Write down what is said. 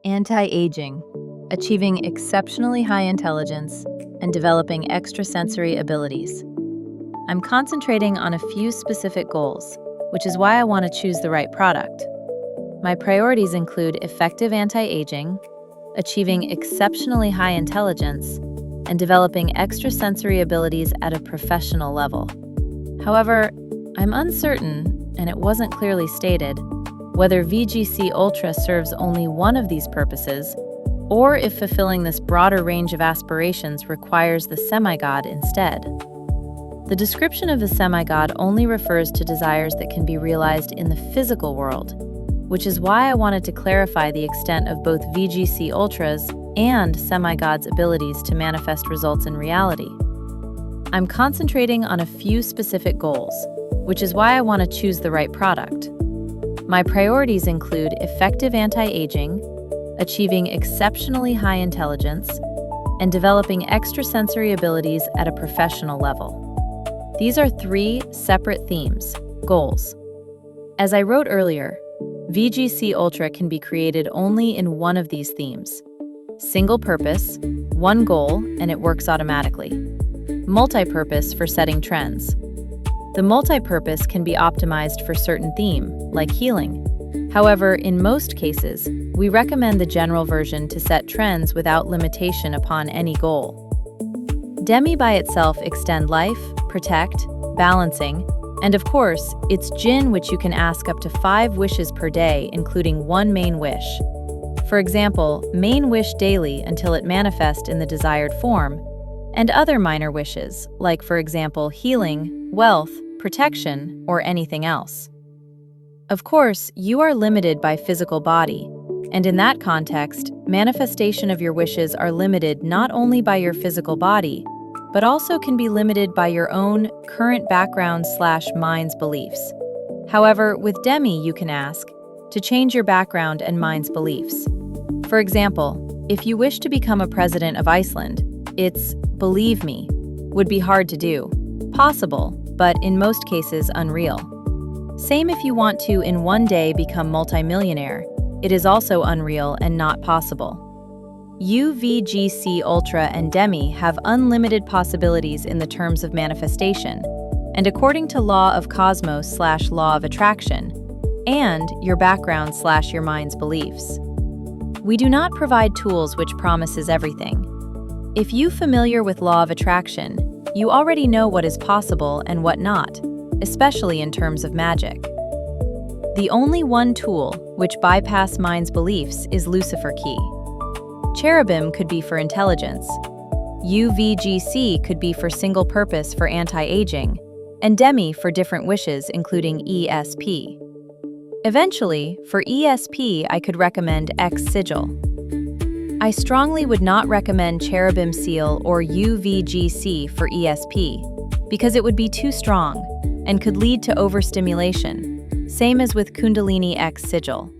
Anti-aging, achieving exceptionally high intelligence and developing extrasensory abilities. I'm concentrating on a few specific goals, which is why I want to choose the right product. My priorities include effective anti-aging, achieving exceptionally high intelligence, and developing extrasensory abilities at a professional level. However, I'm uncertain, and it wasn't clearly stated, whether VGC Ultra serves only one of these purposes, or if fulfilling this broader range of aspirations requires the semigod instead. The description of the semigod only refers to desires that can be realized in the physical world, which is why I wanted to clarify the extent of both VGC Ultra's and semigod's abilities to manifest results in reality. I'm concentrating on a few specific goals, which is why I want to choose the right product. My priorities include effective anti-aging, achieving exceptionally high intelligence, and developing extrasensory abilities at a professional level. These are three separate themes, goals. As I wrote earlier, VGC Ultra can be created only in one of these themes. Single purpose, one goal, and it works automatically. Multi-purpose for setting trends. The multi-purpose can be optimized for certain theme, like healing. However, in most cases, we recommend the general version to set trends without limitation upon any goal. Demi by itself extend life, protect, balancing, and of course, it's Jinn, which you can ask up to 5 wishes per day, including one main wish. For example, main wish daily until it manifests in the desired form, and other minor wishes, like for example, healing, wealth, protection, or anything else. Of course, you are limited by physical body, and in that context, manifestation of your wishes are limited not only by your physical body, but also can be limited by your own current background/mind's beliefs. However, with Demi, you can ask to change your background and mind's beliefs. For example, if you wish to become a president of Iceland, it's, believe me, would be hard to do. Possible, but in most cases unreal. Same if you want to in one day become multimillionaire, it is also unreal and not possible. VGC Ultra and Demi have unlimited possibilities in the terms of manifestation, and according to law of cosmos/law of attraction, and your background/your mind's beliefs. We do not provide tools which promises everything. If you're familiar with law of attraction, you already know what is possible and what not, especially in terms of magic. The only one tool which bypass mind's beliefs is Lucifer key. Cherubim could be for intelligence, VGC could be for single purpose for anti-aging, and Demi for different wishes including ESP. Eventually, for ESP I could recommend X Sigil. I strongly would not recommend Cherubim Seal or VGC for ESP, because it would be too strong and could lead to overstimulation, same as with Kundalini X Sigil.